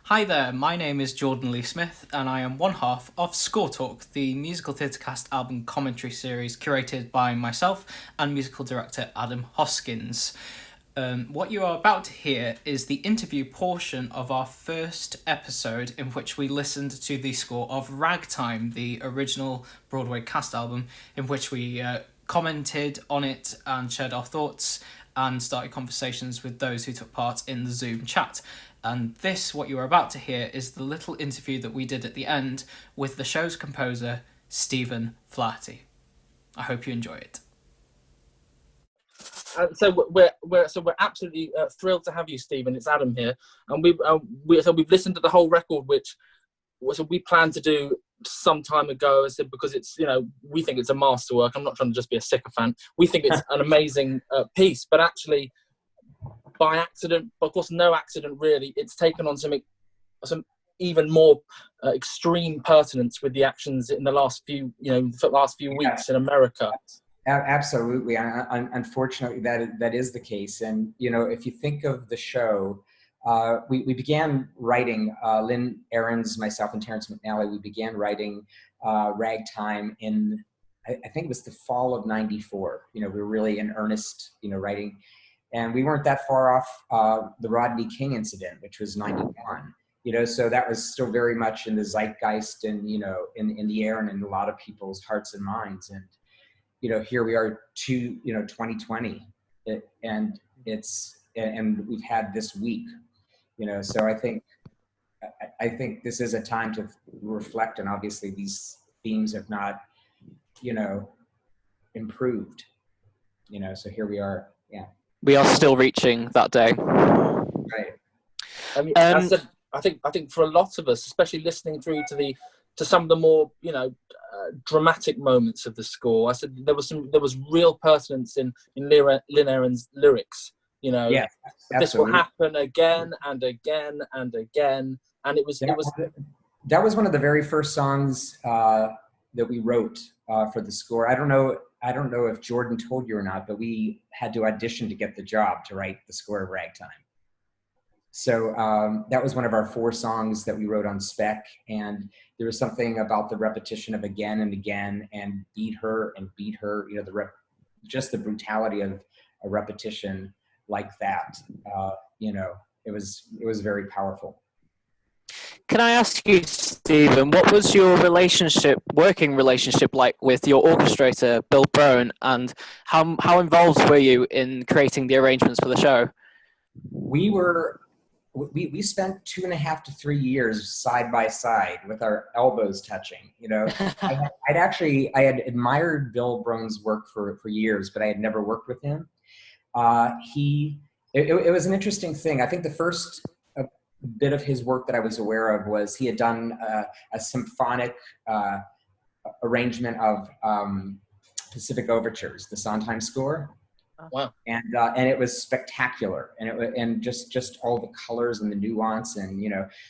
Hi there, my name is Jordan Lee Smith, and I am one half of Score Talk, the musical theatrecast album commentary series curated by myself and musical director Adam Hoskins. What you are about to hear is the interview portion of our first episode, in which we listened to the score of Ragtime, the original Broadway cast album, in which we commented on it and shared our thoughts and started conversations with those who took part in the Zoom chat. And this, what you are about to hear, is the little interview that we did at the end with the show's composer, Stephen Flaherty. I hope you enjoy it. So we're absolutely thrilled to have you, Stephen. It's Adam here, and we've listened to the whole record, which we planned to do some time ago. I said because it's we think it's a masterwork. I'm not trying to just be a sycophant. We think it's an amazing piece, but actually by accident, but of course no accident really, it's taken on some even more extreme pertinence with the actions in the last few weeks in America. Absolutely. Unfortunately, that is the case. And, if you think of the show, we began writing, Lynn Ahrens, myself, and Terrence McNally, we began writing Ragtime in, I think it was the fall of '94. We were really in earnest, writing. And we weren't that far off the Rodney King incident, which was '91. So that was still very much in the zeitgeist and, in the air and in a lot of people's hearts and minds. And, here we are 2020, and we've had this week, so I think this is a time to reflect, and obviously these themes have not, improved, so here we are. Yeah. We are still reaching that day. Right. I mean, I think for a lot of us, especially listening through to some of the more dramatic moments of the score, I said there was real pertinence in Lynn Ahrens' lyrics. Yeah, this will happen again and again and again, and that was one of the very first songs that we wrote for the score. I don't know if Jordan told you or not, but we had to audition to get the job to write the score of Ragtime. So that was one of our 4 songs that we wrote on spec, and there was something about the repetition of again and again and beat her, just the brutality of a repetition like that. It was very powerful. Can I ask you, Stephen, what was your working relationship like with your orchestrator, Bill Brown, and how involved were you in creating the arrangements for the show? We spent 2.5 to 3 years side by side with our elbows touching. I had admired Bill Brown's work for years, but I had never worked with him. It was an interesting thing. I think the first bit of his work that I was aware of was he had done a symphonic arrangement of Pacific Overtures, the Sondheim score. Wow. And it was spectacular, and just all the colors and the nuance, and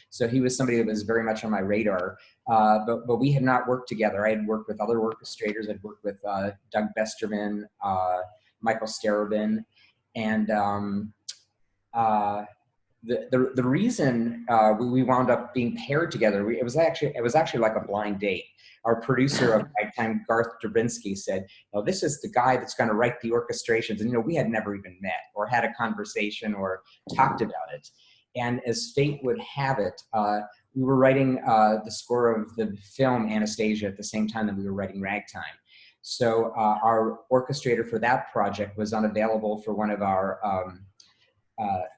so he was somebody that was very much on my radar. But we had not worked together. I had worked with other orchestrators. I'd worked with Doug Besterman, Michael Starobin, and the reason we wound up being paired together, it was actually like a blind date. Our producer of Ragtime, Garth Drabinsky, said, this is the guy that's going to write the orchestrations. And, we had never even met or had a conversation or talked about it. And as fate would have it, we were writing the score of the film Anastasia at the same time that we were writing Ragtime. So our orchestrator for that project was unavailable for one of our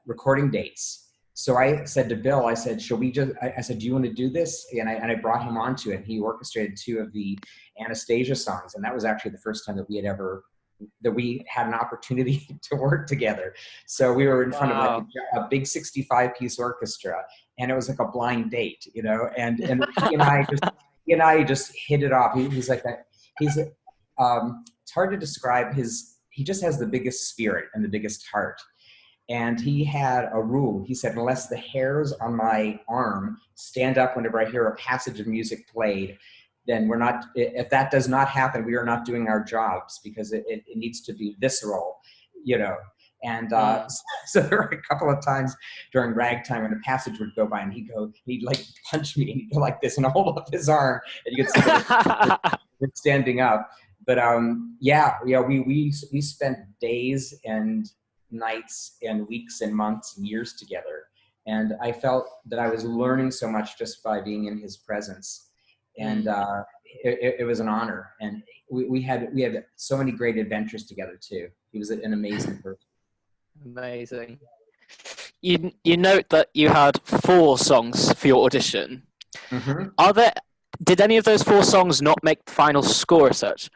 recording dates. So I said to Bill, I said, do you want to do this? And I brought him onto it. He orchestrated 2 of the Anastasia songs. And that was actually the first time that we had an opportunity to work together. So we were in front of a big 65-piece orchestra, and it was like a blind date, and he and I just hit it off. It's hard to describe he just has the biggest spirit and the biggest heart. And he had a rule. He said, unless the hairs on my arm stand up whenever I hear a passage of music played, then if that does not happen, we are not doing our jobs, because it needs to be visceral, And Mm. so there were a couple of times during Ragtime when a passage would go by and he'd like punch me and he'd go like this and hold up his arm and you could see that we're standing up. But we spent days and nights and weeks and months and years together. And I felt that I was learning so much just by being in his presence. And it was an honor. And we had so many great adventures together too. He was an amazing person. Amazing. You note that you had 4 songs for your audition. Mm-hmm. Did any of those 4 songs not make the final score as such?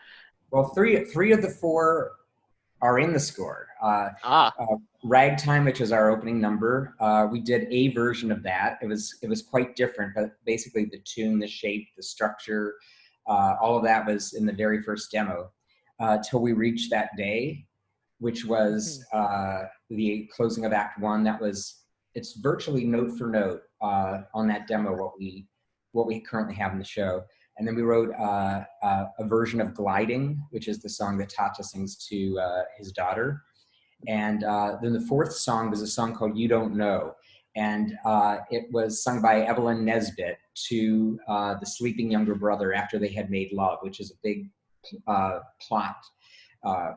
Well, three of the 4 are in the score. Ragtime, which is our opening number, we did a version of that. It was quite different, but basically the tune, the shape, the structure, all of that was in the very first demo. Till we reached that day, which was the closing of Act 1. It's virtually note for note on that demo what we currently have in the show. And then we wrote a version of Gliding, which is the song that Tata sings to his daughter. And then the 4th song was a song called You Don't Know. And it was sung by Evelyn Nesbit to the sleeping younger brother after they had made love, which is a big plot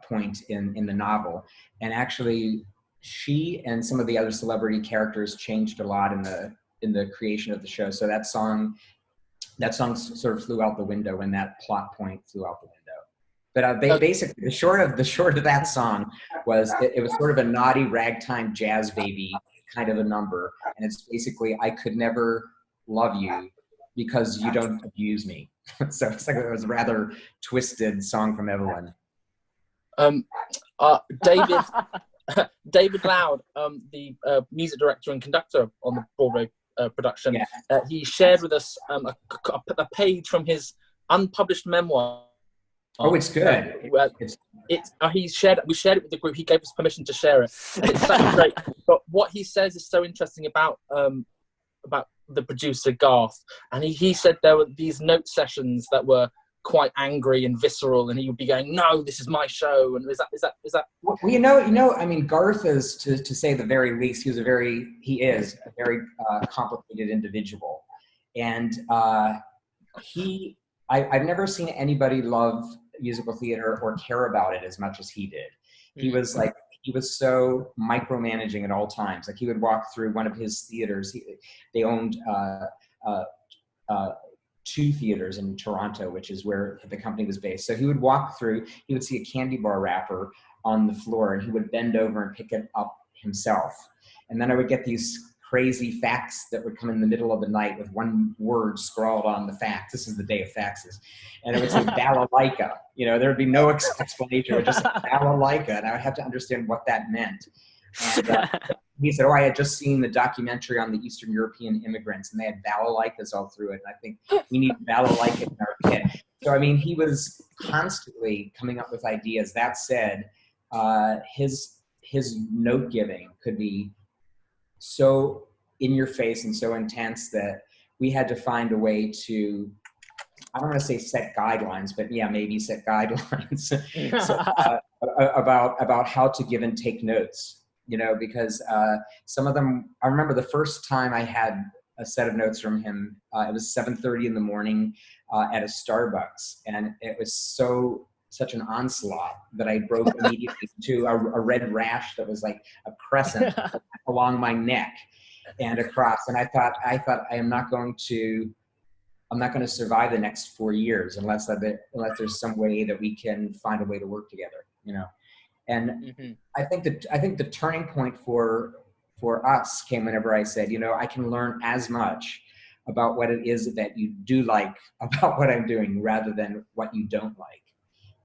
point in the novel. And actually, she and some of the other celebrity characters changed a lot in the creation of the show. So that song sort of flew out the window when that plot point flew out the window. But basically, the short of that song was it was sort of a naughty ragtime jazz baby kind of a number, and it's basically I could never love you because you don't abuse me. So it's like it was a rather twisted song from Evelyn. David Loud, the music director and conductor on the Broadway production, he shared with us a page from his unpublished memoir. Oh, it's good. We shared it with the group. He gave us permission to share it. It's so great. But what he says is so interesting about the producer Garth, and he said there were these note sessions that were quite angry and visceral, and he would be going, "No, this is my show." And is that? Well, you know. I mean, Garth is to say the very least. He is a very complicated individual, and I've never seen anybody love musical theater or care about it as much as he did. He was so micromanaging at all times. Like he would walk through one of his theaters. They owned 2 theaters in Toronto, which is where the company was based. So he would walk through, he would see a candy bar wrapper on the floor and he would bend over and pick it up himself. And then I would get these crazy facts that would come in the middle of the night with one word scrawled on the fax. This is the day of faxes. And it would say balalaika. There would be no explanation. It would just say balalaika. And I would have to understand what that meant. And he said, I had just seen the documentary on the Eastern European immigrants and they had balalaikas all through it. And I think we need balalaika in our kit. So, I mean, he was constantly coming up with ideas. That said, his note giving could be so in your face and so intense that we had to find a way to, I don't want to say set guidelines, but maybe set guidelines about how to give and take notes, because some of them, I remember the first time I had a set of notes from him, it was 7:30 in the morning at a Starbucks, and it was such an onslaught that I broke immediately into a red rash that was like a crescent along my neck and across. And I thought I'm not going to survive the next 4 years unless there's some way that we can find a way to work together, And I think the turning point for us came whenever I said, I can learn as much about what it is that you do like about what I'm doing rather than what you don't like.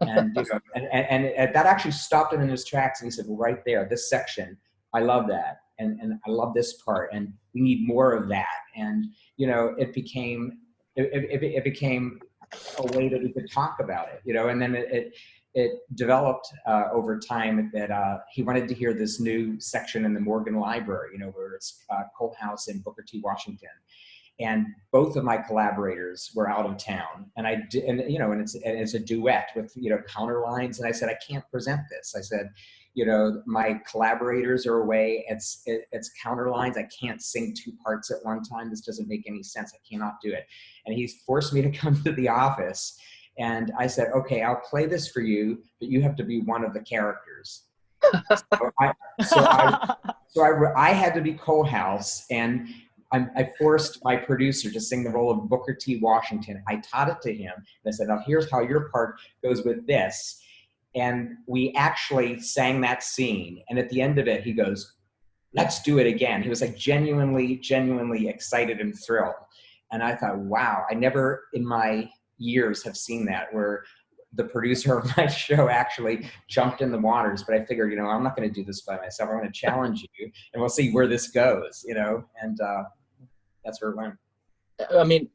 And and that actually stopped him in his tracks. And he said, well, right there, this section, I love that. And I love this part. And we need more of that. And, it became a way that we could talk about it, and then it developed over time that he wanted to hear this new section in the Morgan Library, where it's Colt House in Booker T, Washington. And both of my collaborators were out of town, and it's a duet with counter lines. And I said, I can't present this. I said, You know, my collaborators are away. It's counterlines. I can't sing two parts at one time. This doesn't make any sense. I cannot do it. And he's forced me to come to the office. And I said, okay, I'll play this for you, but you have to be one of the characters. I had to be Coalhouse, and I forced my producer to sing the role of Booker T. Washington. I taught it to him. And I said, now here's how your part goes with this. And we actually sang that scene. And at the end of it, he goes, let's do it again. He was like genuinely excited and thrilled. And I thought, wow, I never in my years have seen that, where the producer of my show actually jumped in the waters. But I figured, I'm not going to do this by myself. I'm going to challenge you, and we'll see where this goes, and that's where it went. I mean,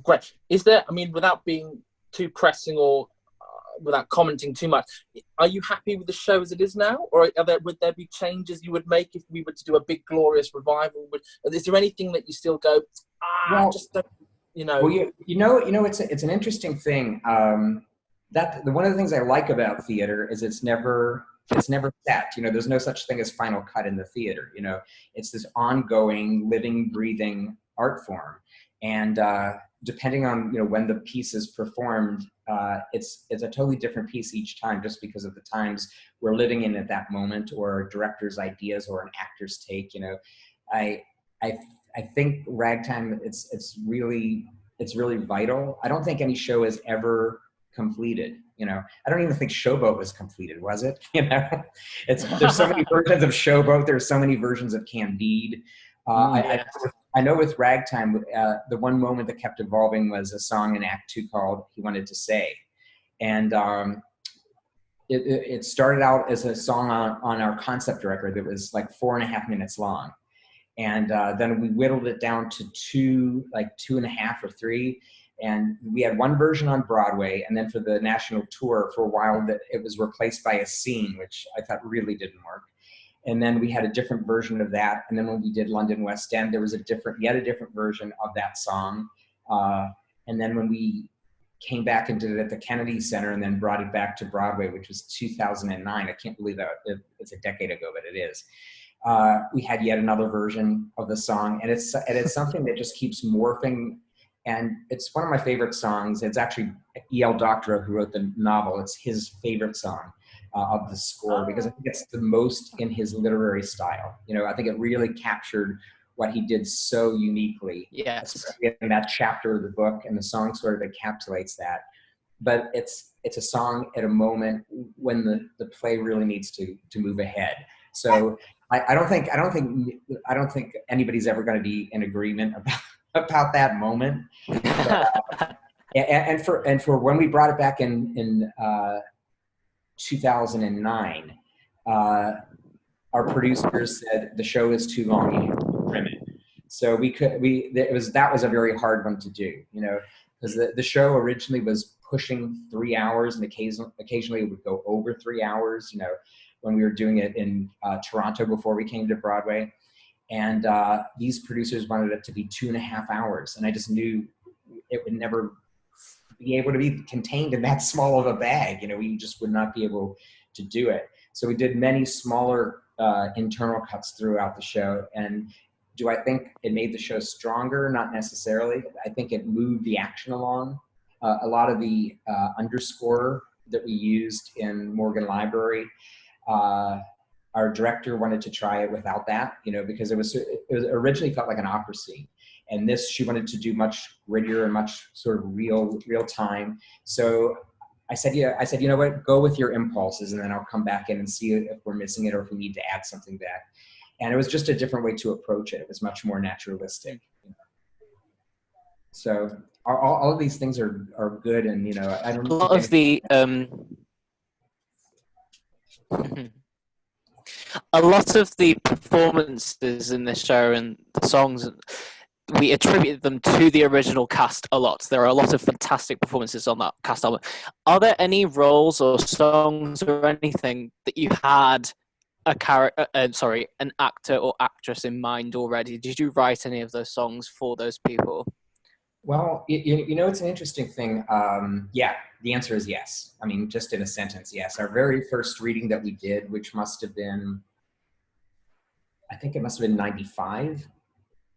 great. Is there, without being too pressing or without commenting too much, are you happy with the show as it is now? Or would there be changes you would make if we were to do a big, glorious revival? Is there anything that you still go, well, just don't, Well, it's an interesting thing. One of the things I like about theater is it's never set. There's no such thing as final cut in the theater. It's this ongoing, living, breathing art form. And depending on when the piece is performed, it's a totally different piece each time, just because of the times we're living in at that moment, or a director's ideas, or an actor's take. I think Ragtime, it's really vital. I don't think any show is ever completed. I don't even think Showboat was completed, was it? There's so many versions of Showboat. There's so many versions of Candide. I know with Ragtime, the one moment that kept evolving was a song in Act 2 called "He Wanted to Say," and it started out as a song on our concept record that was like 4.5 minutes long. And then we whittled it down to 2.5 or 3. And we had one version on Broadway. And then for the national tour, for a while, that it was replaced by a scene, which I thought really didn't work. And then we had a different version of that. And then when we did London West End, there was yet a different version of that song. And then when we came back and did it at the Kennedy Center and then brought it back to Broadway, which was 2009. I can't believe that it's a decade ago, but it is. We had yet another version of the song, and it's something that just keeps morphing, and it's one of my favorite songs. It's actually E.L. Doctorow, who wrote the novel. It's his favorite song of the score, because I think it's the most in his literary style. I think it really captured what he did so uniquely. Yes. In that chapter of the book, and the song sort of encapsulates that. But it's a song at a moment when the play really needs to move ahead. So I don't think anybody's ever going to be in agreement about that moment. And for when we brought it back in 2009, our producers said the show is too long, you have to trim it. So that was a very hard one to do, because the show originally was pushing 3 hours, and occasionally it would go over 3 hours, when we were doing it in Toronto before we came to Broadway. And these producers wanted it to be 2.5 hours. And I just knew it would never be able to be contained in that small of a bag. We just would not be able to do it. So we did many smaller internal cuts throughout the show. And do I think it made the show stronger? Not necessarily. I think it moved the action along. A lot of the underscore that we used in Morgan Library, our director wanted to try it without that, because it was originally felt like an opera scene, and this she wanted to do much grittier and much sort of real time. So I said, you know what, go with your impulses, and then I'll come back in and see if we're missing it or if we need to add something back. And it was just a different way to approach it. It was much more naturalistic. So all of these things are good, and I don't. A lot of the a lot of the performances in this show and the songs, we attributed them to the original cast a lot. There are a lot of fantastic performances on that cast album. Are there any roles or songs or anything that you had an actor or actress in mind already? Did you write any of those songs for those people? Well, you know, it's an interesting thing. Yeah, the answer is yes. I mean, just in a sentence, yes. Our very first reading that we did, which must have been, I think it must have been 95,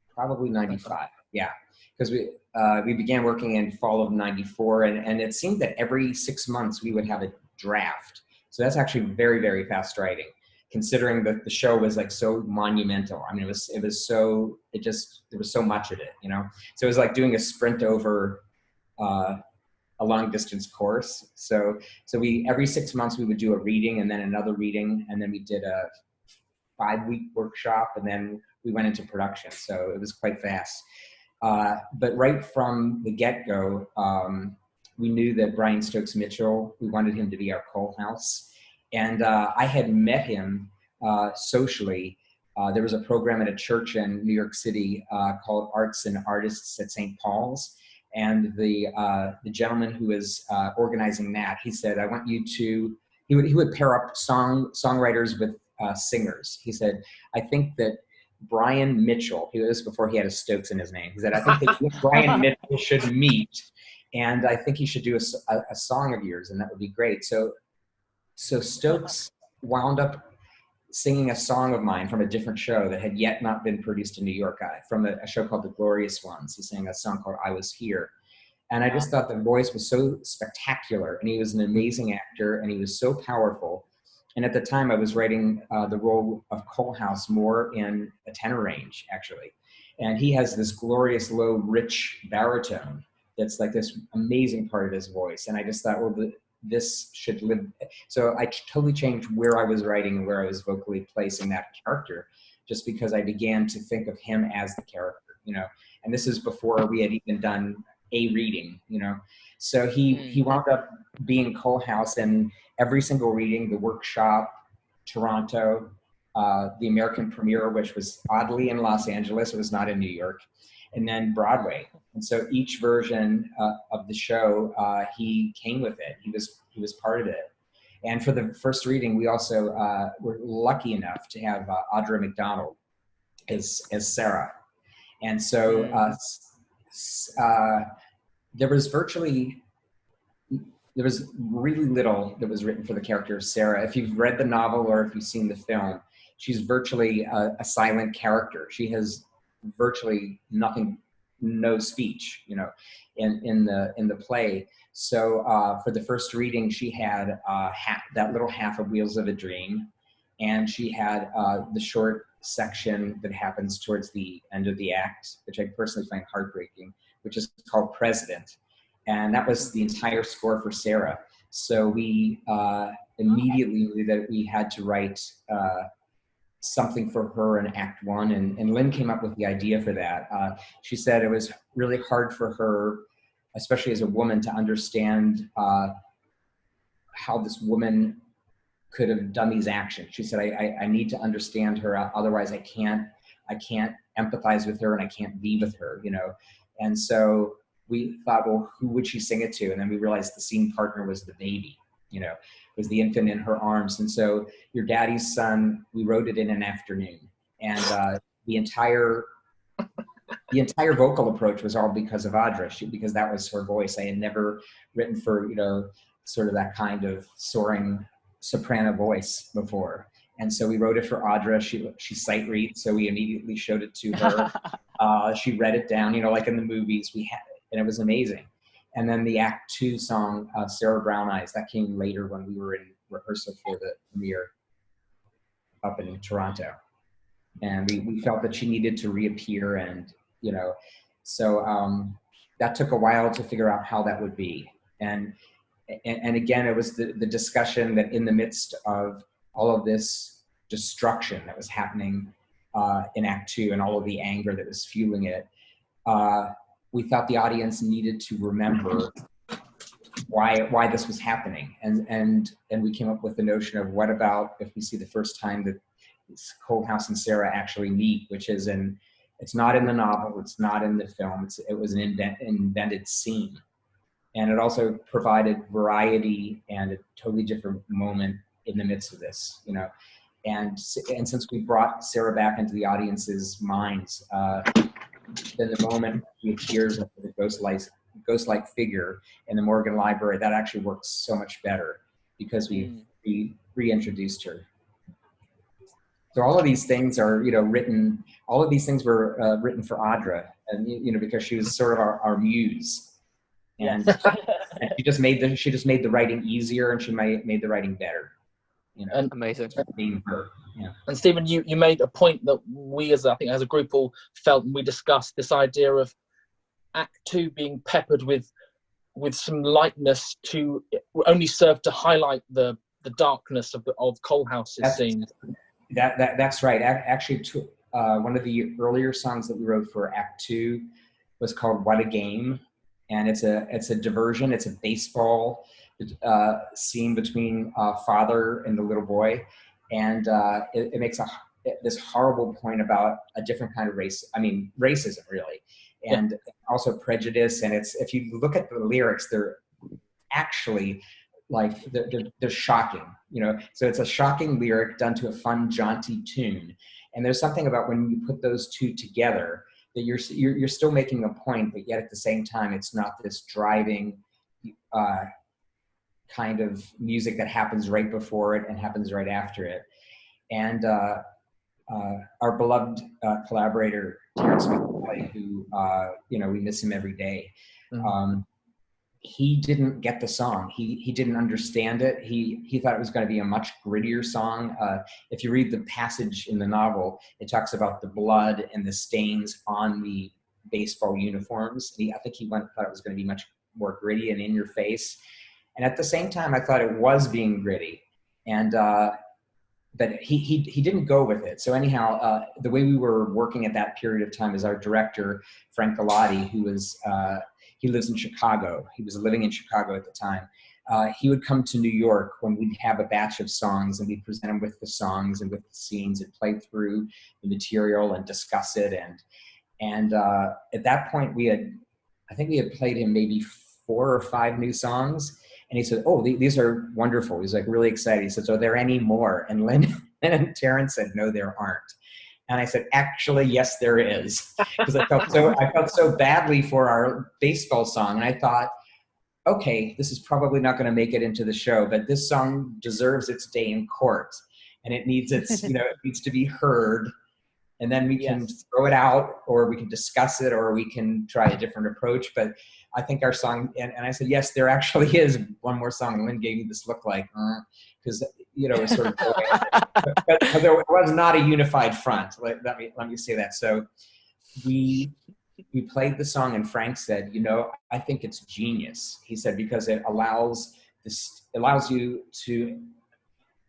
probably 95. Yeah, because we began working in fall of 94, and it seemed that every 6 months we would have a draft. So that's actually very, very fast writing, considering that the show was like so monumental. I mean, it was so, there was so much of it, you know. So it was like doing a sprint over a long distance course. So we, every 6 months we would do a reading and then another reading, and then we did a 5-week workshop, and then we went into production. So it was quite fast. But right from the get-go, we knew that Brian Stokes Mitchell, we wanted him to be our Coal House. And I had met him socially. There was a program at a church in New York City called Arts and Artists at St. Paul's. And the gentleman who was organizing that, he said, I want you to, he would pair up songwriters with singers. He said, I think that Brian Mitchell, he was before he had a Stokes in his name. He said, I think that you and Brian Mitchell should meet, and I think he should do a song of yours, and that would be great. So Stokes wound up singing a song of mine from a different show that had yet not been produced in New York, from a show called The Glorious Ones. He sang a song called I Was Here. And I just thought the voice was so spectacular, and he was an amazing actor, and he was so powerful. And at the time, I was writing the role of Coal House more in a tenor range, actually. And he has this glorious, low, rich baritone that's like this amazing part of his voice. And I just thought, well, this should live. So I totally changed where I was writing and where I was vocally placing that character, just because I began to think of him as the character, you know. And this is before we had even done a reading, you know. So he wound up being Coal House, and every single reading, the workshop, Toronto, the American premiere, which was oddly in Los Angeles, it was not in New York, and then Broadway. And so each version of the show, he came with it. He was part of it. And for the first reading, we also were lucky enough to have Audra McDonald as Sarah. And so there was really little that was written for the character of Sarah. If you've read the novel or if you've seen the film, she's virtually a silent character. She has virtually nothing, no speech, you know, in the play. So for the first reading, she had that little half of Wheels of a Dream, and she had the short section that happens towards the end of the act, which I personally find heartbreaking, which is called President. And that was the entire score for Sarah. So we immediately knew that we had to write something for her in Act One. And Lynn came up with the idea for that. She said it was really hard for her, especially as a woman, to understand how this woman could have done these actions. She said, I need to understand her, otherwise I can't empathize with her and I can't be with her, you know. And so we thought, well, who would she sing it to? And then we realized the scene partner was the baby, you know, was the infant in her arms. And so Your Daddy's Son, we wrote it in an afternoon. And the entire vocal approach was all because of Audra, because that was her voice. I had never written for, you know, sort of that kind of soaring soprano voice before. And so we wrote it for Audra. She sight reads, so we immediately showed it to her. She read it down, you know, like in the movies we had it, and it was amazing. And then the Act Two song, Sarah Brown Eyes, that came later when we were in rehearsal for the premiere up in Toronto. And we felt that she needed to reappear, and, you know, so that took a while to figure out how that would be. And again, it was the discussion that in the midst of all of this destruction that was happening in Act Two and all of the anger that was fueling it, we thought the audience needed to remember why this was happening. And we came up with the notion of, what about if we see the first time that Coal House and Sarah actually meet, which is it's not in the novel, it's not in the film, it was an invented scene. And it also provided variety and a totally different moment in the midst of this, you know. And since we brought Sarah back into the audience's minds, then the moment he appears as a ghost-like figure in the Morgan Library, that actually works so much better because we reintroduced her. So all of these things are, written. All of these things were written for Audra, and because she was sort of our muse, and, and she just made the writing easier, and she made the writing better. And amazing. Being her. Yeah. And Stephen, you made a point that we, as a group, all felt, and we discussed this idea of Act 2 being peppered with some lightness to only serve to highlight the darkness of Coalhouse's scenes. That's right. Actually, one of the earlier songs that we wrote for Act 2 was called "What a Game," and it's a diversion. It's a baseball scene between father and the little boy, and it makes this horrible point about a different kind of racism, really, and also prejudice. And if you look at the lyrics, they're actually they're shocking, so it's a shocking lyric done to a fun, jaunty tune. And there's something about when you put those two together that you're still making a point, but yet at the same time, it's not this driving kind of music that happens right before it and happens right after it. And our beloved collaborator, Terrence McCauley, who, we miss him every day. He didn't get the song. He didn't understand it. He thought it was going to be a much grittier song. If you read the passage in the novel, it talks about the blood and the stains on the baseball uniforms. I think he thought it was going to be much more gritty and in your face. And at the same time, I thought it was being gritty. And but he didn't go with it. So anyhow, the way we were working at that period of time is our director, Frank Galati, who was he lives in Chicago. He was living in Chicago at the time. He would come to New York when we'd have a batch of songs, and we'd present him with the songs and with the scenes and play through the material and discuss it. And at that point, I think we had played him maybe 4 or 5 new songs. And he said, "Oh, these are wonderful." He was like really excited. He said, "So are there any more?" And Lynn and Terrence said, "No, there aren't." And I said, "Actually, yes, there is," because I felt so badly for our baseball song, and I thought, okay, this is probably not going to make it into the show, but this song deserves its day in court, and it needs it needs to be heard, and then we can throw it out, or we can discuss it, or we can try a different approach. But I think our song, and I said, yes, there actually is one more song. And Lynn gave me this look like, because it was sort of, but there was not a unified front. Let me say that. So we played the song, and Frank said, I think it's genius. He said, because it allows you to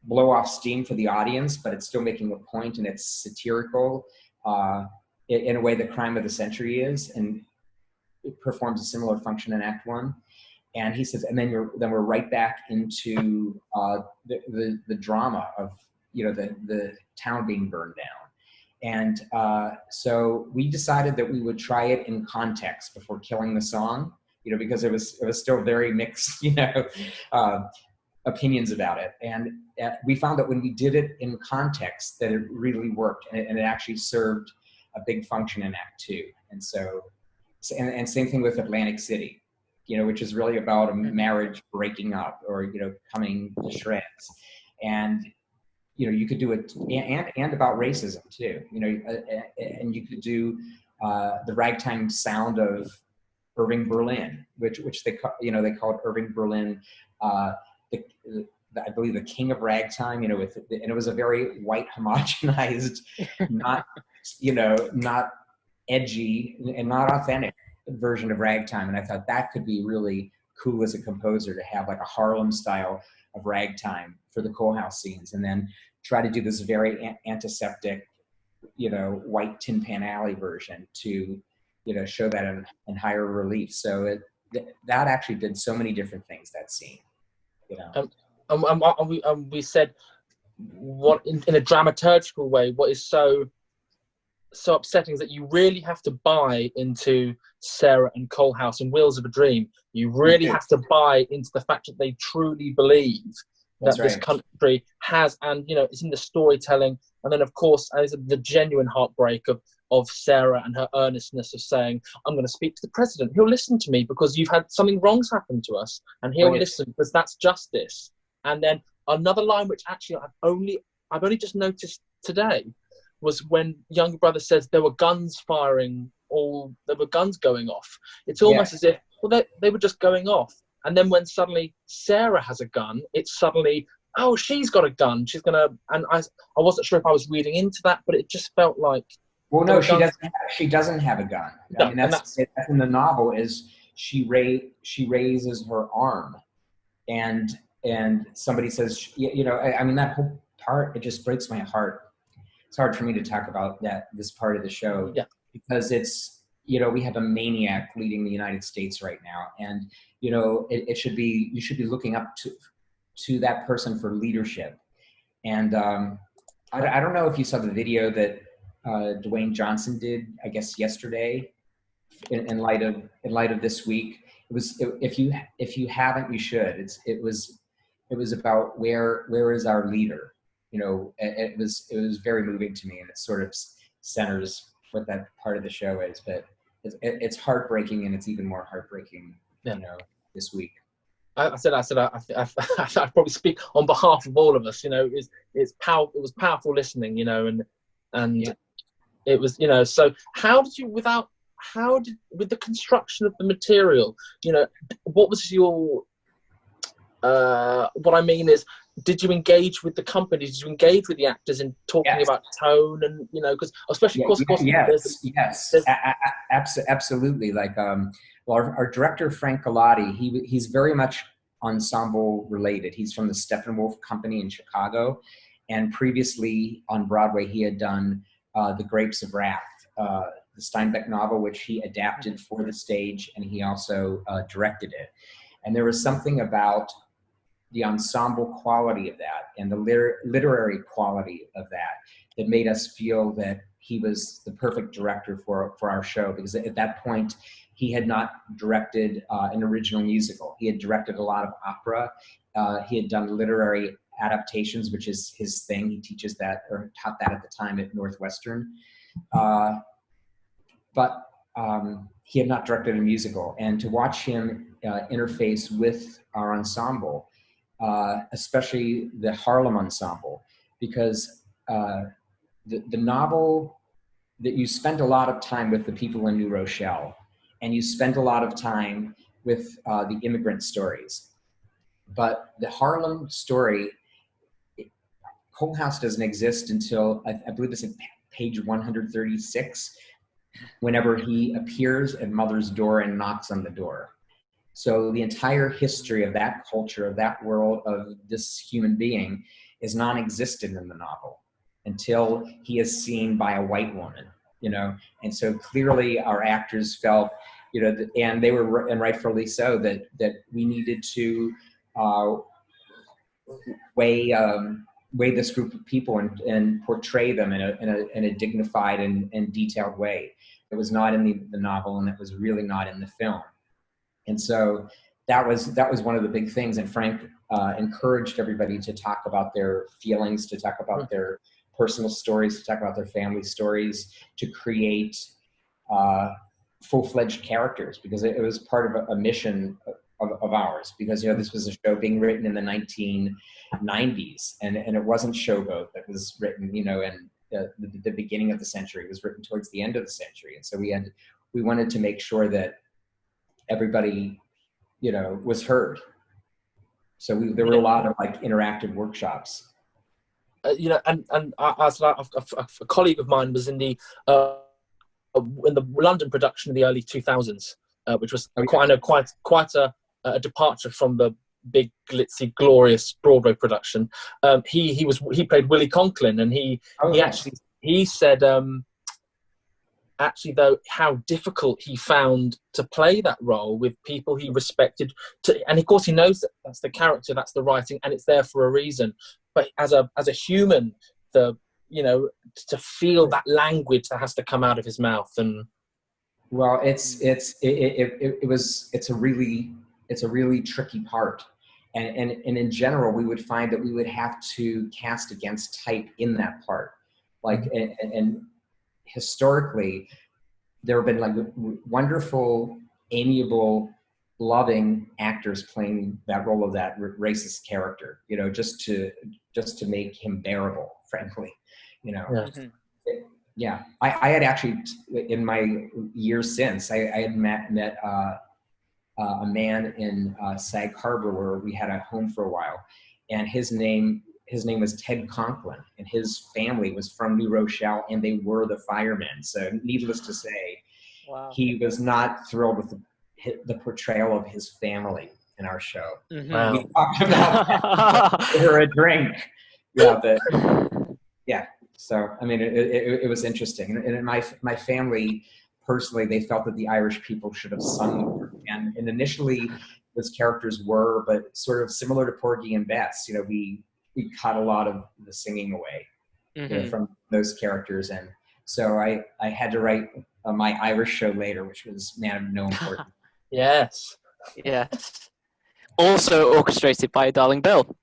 blow off steam for the audience, but it's still making a point, and it's satirical in a way that Crime of the Century is, and it performs a similar function in Act 1. And he says, and then we're right back into the drama of the town being burned down. And so we decided that we would try it in context before killing the song, because it was still very mixed, opinions about it. And we found that when we did it in context, that it really worked, and it actually served a big function in Act 2. And so, and same thing with Atlantic City, which is really about a marriage breaking up or, coming to shreds. And, you could do it and about racism too, and you could do the ragtime sound of Irving Berlin, which they called Irving Berlin, I believe the king of ragtime, and it was a very white homogenized, not edgy and not authentic version of ragtime. And I thought that could be really cool as a composer to have like a Harlem style of ragtime for the Coalhouse scenes, and then try to do this very antiseptic, white Tin Pan Alley version to, show that in higher relief. So that actually did so many different things, that scene. We said what in a dramaturgical way, what is so upsetting is that you really have to buy into Sarah and Coalhouse and Wheels of a Dream. You really have to buy into the fact that they truly believe that this country has, and it's in the storytelling, and then of course the genuine heartbreak of of Sarah and her earnestness of saying, I'm going to speak to the president. He'll listen to me because you've had something wrong's happened to us, and he'll listen because that's justice. And then another line, which actually I've only just noticed today, was when younger brother says there were guns firing, or there were guns going off. It's almost as if, well, they were just going off. And then when suddenly Sarah has a gun, it's suddenly, oh, she's got a gun. She's going to, and I wasn't sure if I was reading into that, but it just felt like. Well, no, she doesn't have a gun. No, I mean, that's in the novel is she raises her arm, and somebody says, you know, I mean, that whole part, it just breaks my heart. It's hard for me to talk about this part of the show because it's, you know, we have a maniac leading the United States right now, and you know, you should be looking up to that person for leadership. And I don't know if you saw the video that Dwayne Johnson did, I guess yesterday, in light of this week. If you haven't, you should. It was about where is our leader. You know, it was very moving to me, and it sort of centers what that part of the show is. But it's heartbreaking, and it's even more heartbreaking, you know, this week. I probably speak on behalf of all of us. You know, it was powerful listening. You know, and it was, you know. So with the construction of the material, you know, what was your what I mean is, did you engage with the company? Did you engage with the actors in talking about tone, and you know, because especially absolutely. Like, well, our director Frank Galati, he's very much ensemble related. He's from the Steppenwolf Company in Chicago, and previously on Broadway he had done The Grapes of Wrath, the Steinbeck novel, which he adapted for the stage, and he also directed it. And there was something about the ensemble quality of that and the literary quality of that made us feel that he was the perfect director for our show, because at that point he had not directed an original musical. He had directed a lot of opera. He had done literary adaptations, which is his thing. He teaches that, or taught that at the time at Northwestern. But he had not directed a musical. And to watch him interface with our ensemble, especially the Harlem ensemble, because the novel, that you spend a lot of time with the people in New Rochelle, and you spend a lot of time with the immigrant stories. But the Harlem story, Coal House doesn't exist until, I believe it's at page 136, whenever he appears at Mother's door and knocks on the door. So the entire history of that culture, of that world, of this human being is non-existent in the novel until he is seen by a white woman, you know? And so clearly our actors felt, you know, and they were, and rightfully so, that we needed to weigh this group of people and portray them in a dignified and detailed way. It was not in the novel, and it was really not in the film. And so that was one of the big things. And Frank encouraged everybody to talk about their feelings, to talk about their personal stories, to talk about their family stories, to create full-fledged characters, because it was part of a mission of ours, because, you know, this was a show being written in the 1990s, and it wasn't Showboat that was written, you know, in the beginning of the century. It was written towards the end of the century. And so we wanted to make sure that everybody, you know, was heard. So there were a lot of like interactive workshops. You know, and a colleague of mine was in the London production of the early 2000s, which was quite a departure from the big glitzy glorious Broadway production. He played Willie Conklin, and he said actually though how difficult he found to play that role with people he respected, and of course he knows that that's the character, that's the writing, and it's there for a reason, but as a human, you know, to feel that language that has to come out of his mouth. And well, it's a really tricky part, and in general we would find that we would have to cast against type in that part, like, and historically, there have been like wonderful, amiable, loving actors playing that role of that racist character, you know, just to make him bearable, frankly, you know. Yeah, I had actually, in my years since, I had met a man in Sag Harbor where we had a home for a while, and his name was Ted Conklin, and his family was from New Rochelle, and they were the firemen. So needless to say, Wow. he was not thrilled with the portrayal of his family in our show. Wow. We talked about that over a drink. Yeah, but yeah. So I mean, it was interesting, and my family personally, they felt that the Irish people should have sung more, and initially those characters were, but sort of similar to Porgy and Bess. You know, we cut a lot of the singing away, you know, from those characters, and so I had to write my Irish show later, which was Man of No Importance. Yes. Yes. Also orchestrated by Darling Bill.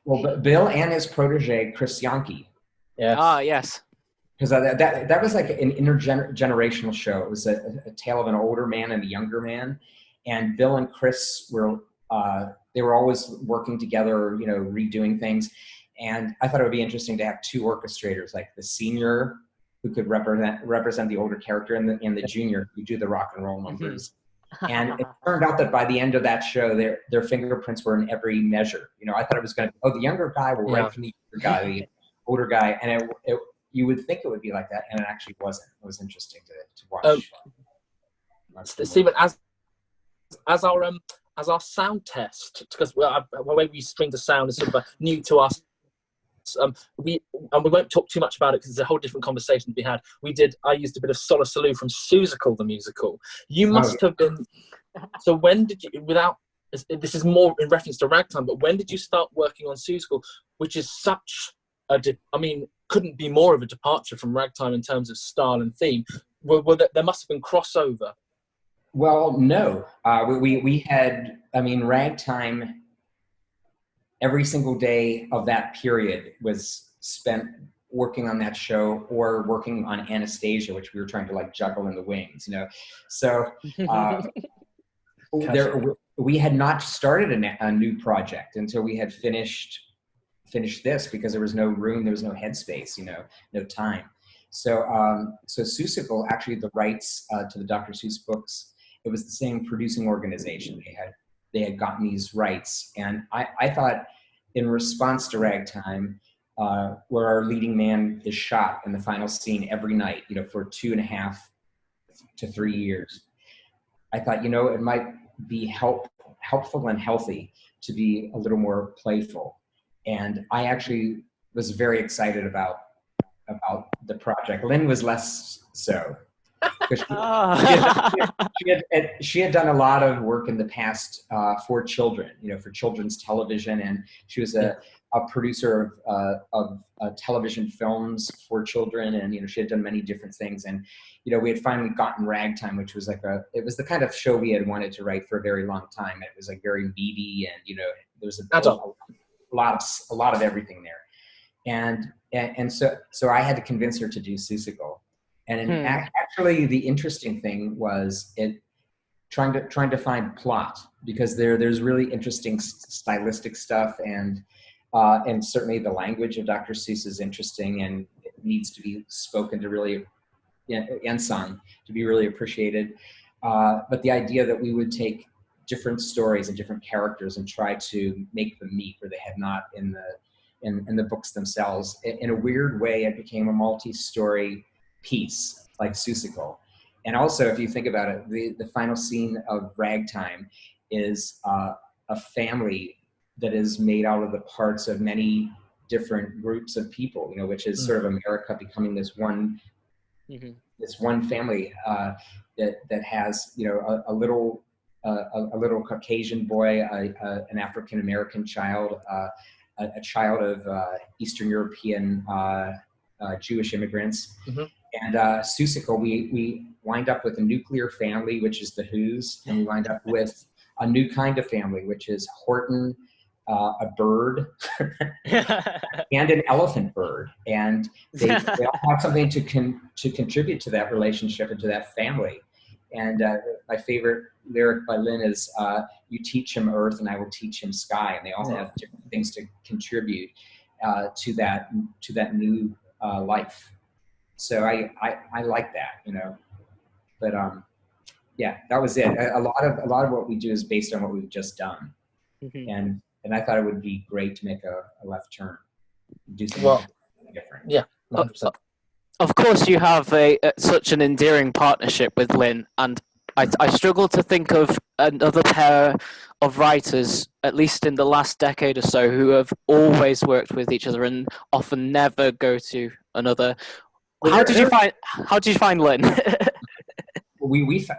Well, but Bill and his protege Chris Yonke. Yes. Ah, yes. Because that was like an intergenerational show. It was a tale of an older man and a younger man, and Bill and Chris were they were always working together, you know, redoing things. And I thought it would be interesting to have two orchestrators, like the senior who could represent the older character, and the junior who do the rock and roll numbers. And it turned out that by the end of that show, their fingerprints were in every measure. You know, I thought it was going to, the younger guy will write from the younger guy, the older guy, and you would think it would be like that, and it actually wasn't. It was interesting to watch. Stephen, as our sound test, because the way we string the sound is sort of new to us. We won't talk too much about it because it's a whole different conversation to be had. I used a bit of Sola Salou from Seussical the musical. You must have been. So when did you? This is more in reference to Ragtime, but when did you start working on Seussical, which is such couldn't be more of a departure from Ragtime in terms of style and theme. There must have been crossover. Well, no. We had. I mean, Ragtime. Every single day of that period was spent working on that show or working on Anastasia, which we were trying to like juggle in the wings, you know. So we had not started a new project until we had finished this, because there was no room, there was no headspace, you know, no time. So Seussical, actually the rights to the Dr. Seuss books, it was the same producing organization. They had gotten these rights, and I thought, in response to Ragtime, where our leading man is shot in the final scene every night, you know, for 2.5 to 3 years, I thought, you know, it might be helpful and healthy to be a little more playful. And I actually was very excited about the project. Lynn was less so. She had done a lot of work in the past for children, you know, for children's television, and she was a producer of television films for children, and you know, she had done many different things. And you know, we had finally gotten Ragtime, which was it was the kind of show we had wanted to write for a very long time. It was like very meaty, and you know, there was a lot of everything there, and so I had to convince her to do Seussical. And actually, the interesting thing was trying to find plot, because there's really interesting stylistic stuff, and certainly the language of Dr. Seuss is interesting, and it needs to be spoken to really, and sung to be really appreciated. But the idea that we would take different stories and different characters and try to make them meet where they had not in the books themselves, in a weird way, it became a multi-story piece like Seussical. And also, if you think about it, the final scene of Ragtime is a family that is made out of the parts of many different groups of people, you know, which is sort of America becoming this one family that has, you know, a little Caucasian boy, an African American child, a child of Eastern European Jewish immigrants. And Seussical, we wind up with a nuclear family, which is the Who's, and we wind up with a new kind of family, which is Horton, a bird, and an elephant bird, and they all have something to contribute to that relationship and to that family. And my favorite lyric by Lynn is, "You teach him earth, and I will teach him sky," and they all have different things to contribute to that new life. So I like that, you know. But yeah, that was it. A lot of what we do is based on what we've just done, and I thought it would be great to make a left turn, do something different. Yeah, 100%. Of course, you have such an endearing partnership with Lynn, and I struggle to think of another pair of writers, at least in the last decade or so, who have always worked with each other and often never go to another. How did you find Lynn?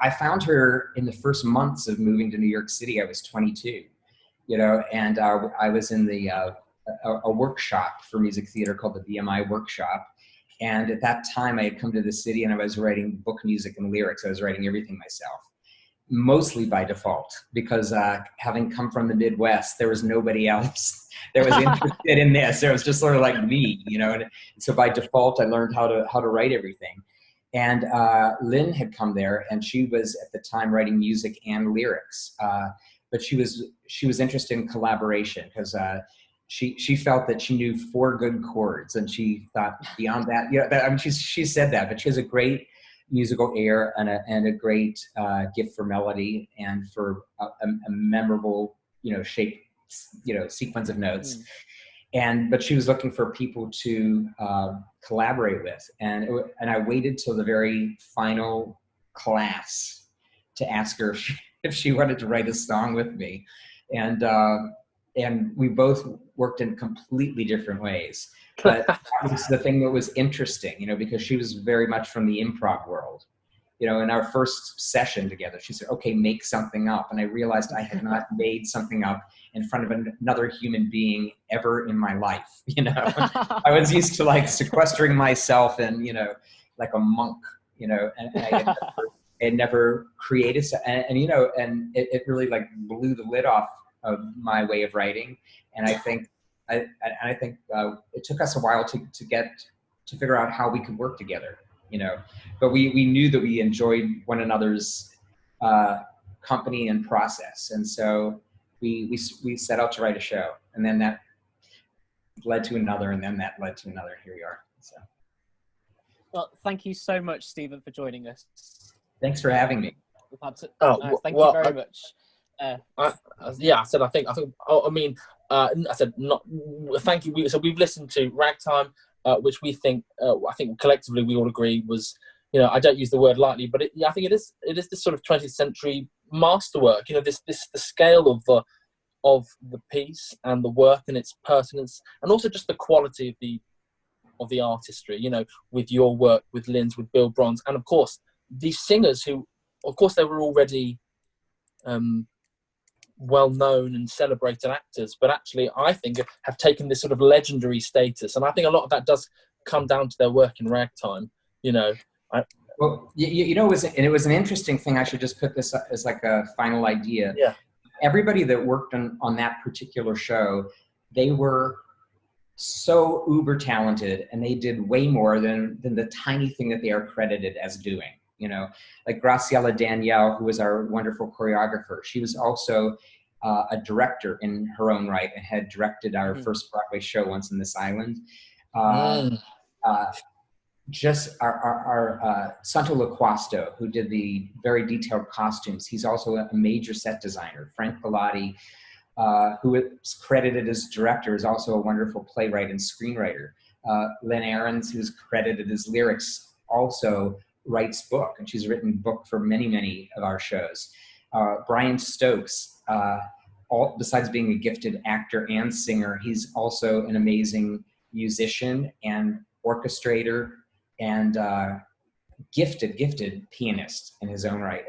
I found her in the first months of moving to New York City. I was 22, you know, and I was in the a workshop for music theater called the BMI Workshop. And at that time, I had come to the city and I was writing book music and lyrics. I was writing everything myself, mostly by default, because having come from the Midwest, there was nobody else that was interested in this. It was just sort of like me, you know. And so by default, I learned how to write everything. And Lynn had come there, and she was at the time writing music and lyrics, but she was interested in collaboration because she felt that she knew 4 good chords, and she thought beyond that, you know, I mean, she said that, but she has a great musical ear and a great gift for melody and for a memorable, you know, shape, you know, sequence of notes. But she was looking for people to collaborate with, and I waited till the very final class to ask her if she wanted to write a song with me, and we both worked in completely different ways. But that was the thing that was interesting, you know, because she was very much from the improv world. You know, in our first session together, she said, "Okay, make something up," and I realized I had not made something up in front of another human being ever in my life. You know, I was used to like sequestering myself and, you know, like a monk, you know, and I had never created, and you know, and it really like blew the lid off of my way of writing. And I think it took us a while to figure out how we could work together, you know, but we knew that we enjoyed one another's company and process, and so we set out to write a show, and then that led to another, and then that led to another. Here we are. So, well, thank you so much, Stephen, for joining us. Thanks for having me. Thank you very much. I said, thank you. So we've listened to Ragtime, which we think, I think collectively we all agree was, you know, I don't use the word lightly, but I think it is this sort of 20th century masterwork. You know, the scale of the piece and the work and its pertinence, and also just the quality of the artistry. You know, with your work, with Lynn's, with Bill Bronze, and of course these singers who, of course, they were already well-known and celebrated actors, but actually I think have taken this sort of legendary status, and I think a lot of that does come down to their work in Ragtime. You know, well, you know, it was an interesting thing. I should just put this as like a final idea. Yeah. Everybody that worked on that particular show, they were so uber talented, and they did way more than the tiny thing that they are credited as doing. You know, like Graciela Danielle, who was our wonderful choreographer. She was also a director in her own right and had directed our first Broadway show, Once in This Island. Just our Santo Loquasto, who did the very detailed costumes. He's also a major set designer. Frank Bellotti, who is credited as director, is also a wonderful playwright and screenwriter. Lynn Ahrens, who's credited as lyrics, also writes book, and she's written book for many of our shows. Brian Stokes, besides being a gifted actor and singer, he's also an amazing musician and orchestrator and gifted pianist in his own right.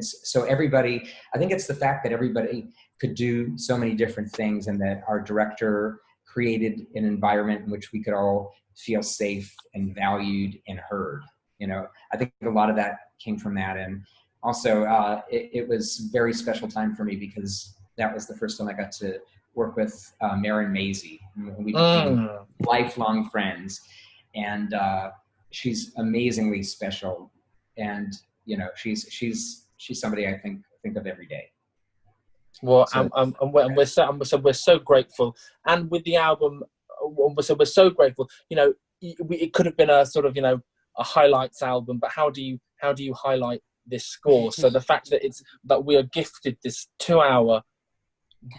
So everybody, I think it's the fact that everybody could do so many different things, and that our director created an environment in which we could all feel safe and valued and heard. You know, I think a lot of that came from that. And also it was a very special time for me because that was the first time I got to work with Maren Maisie. We became lifelong friends, and she's amazingly special. And you know, she's somebody I think of every day. Well, so, we're so grateful, and with the album, so we're so grateful. You know, it could have been a sort of, you know, a highlights album, but how do you highlight this score? So the fact that we are gifted this 2-hour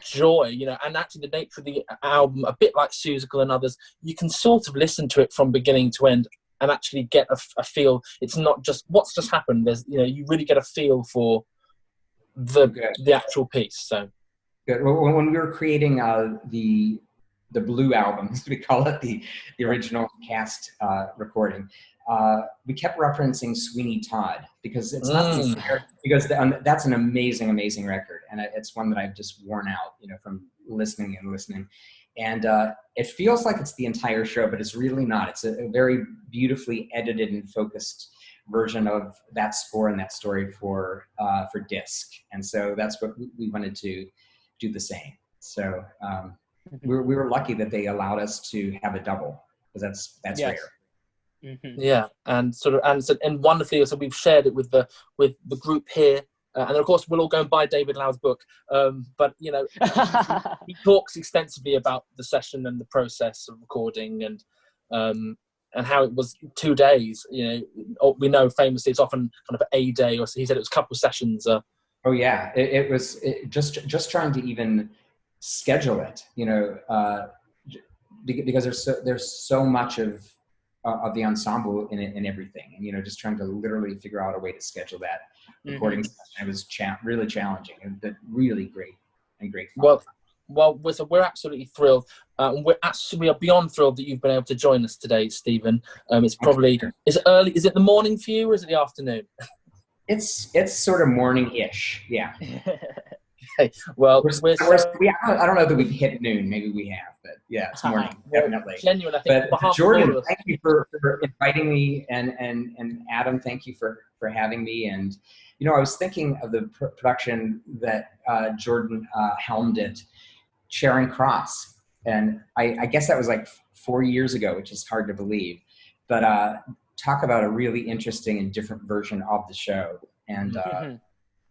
joy, you know, and actually the nature of the album, a bit like Susical and others, you can sort of listen to it from beginning to end and actually get a feel. It's not just what's just happened. There's, you know, you really get a feel for the actual piece. So good. When we were creating the Blue album, as we call it, the original cast recording, we kept referencing Sweeney Todd because it's not because that's an amazing record, and it's one that I've just worn out, you know, from listening, and it feels like it's the entire show, but it's really not. It's a very beautifully edited and focused version of that score and that story for disc, and so that's what we wanted to do the same. So we were lucky that they allowed us to have a double, because that's rare. Yeah, and wonderfully, so we've shared it with the group here, and of course we'll all go and buy David Lau's book. But you know, he talks extensively about the session and the process of recording, and how it was 2 days. You know, we know famously it's often kind of a day, or he said it was a couple of sessions. Oh yeah, it was just trying to even schedule it. You know, because there's so much of the ensemble in it and everything, and you know, just trying to literally figure out a way to schedule that recording session. It was really challenging, but really great fun. Well, so we're absolutely thrilled. We are beyond thrilled that you've been able to join us today, Stephen. It's probably, is it early? Is it the morning for you, or is it the afternoon? It's sort of morning-ish, yeah. Okay. Well, I don't know that we've hit noon. Maybe we have, but yeah, it's morning, definitely. Genuine, I think. But Jordan, thank you for inviting me, and Adam, thank you for having me. And you know, I was thinking of the production that Jordan helmed at Charing Cross, and I guess that was like 4 years ago, which is hard to believe. But talk about a really interesting and different version of the show, and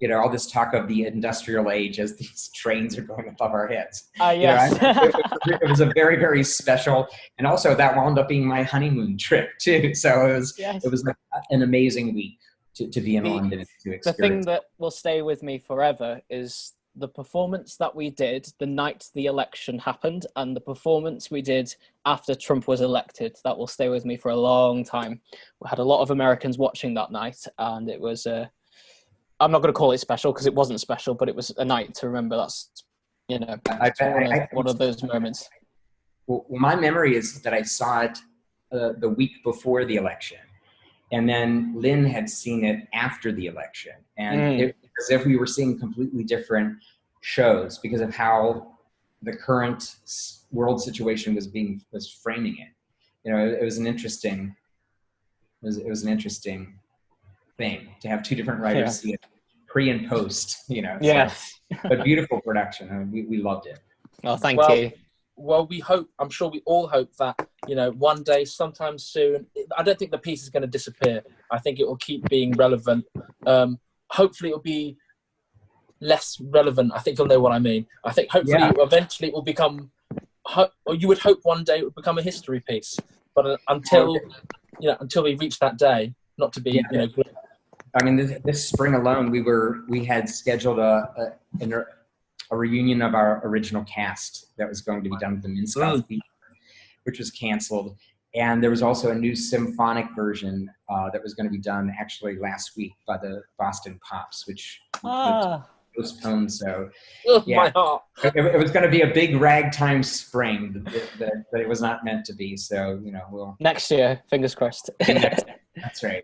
you know, all this talk of the industrial age as these trains are going above our heads. Yes. You know, it was a very special, and also that wound up being my honeymoon trip too. So it was an amazing week to be in London, to experience. The thing that will stay with me forever is the performance that we did the night the election happened, and the performance we did after Trump was elected. That will stay with me for a long time. We had a lot of Americans watching that night, and it was I'm not going to call it special because it wasn't special, but it was a night to remember. That's, you know, one of those moments. Well, my memory is that I saw it the week before the election, and then Lynn had seen it after the election, and it was as if we were seeing completely different shows because of how the current world situation was framing it. You know, it was an interesting thing to have two different writers see it pre and post, you know. Yes. So, but beautiful production. We loved it. Oh, thank you. Well, we hope, I'm sure we all hope that, you know, one day, sometime soon, I don't think the piece is going to disappear. I think it will keep being relevant. Hopefully it will be less relevant. I think you'll know what I mean. I think hopefully eventually it will become, or you would hope one day it would become a history piece. But until we reach that day, not to be, you know. I mean, this spring alone, we had scheduled a reunion of our original cast that was going to be done at the Minskow Theater, which was canceled. And there was also a new symphonic version that was going to be done actually last week by the Boston Pops, which was postponed. So, my heart. It was going to be a big ragtime spring, but it was not meant to be. So, you know, we'll next year, fingers crossed. That's right.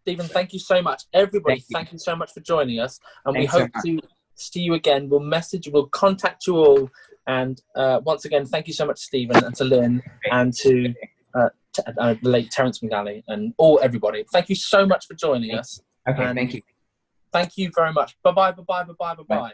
Stephen, thank you so much. Everybody, thank you so much for joining us. And we hope to see you again. We'll contact you all. And once again, thank you so much, Stephen, and to Lynn, and to the late Terence McNally, and everybody. Thank you so much for joining us. Okay, thank you. Thank you very much. Bye-bye. Bye.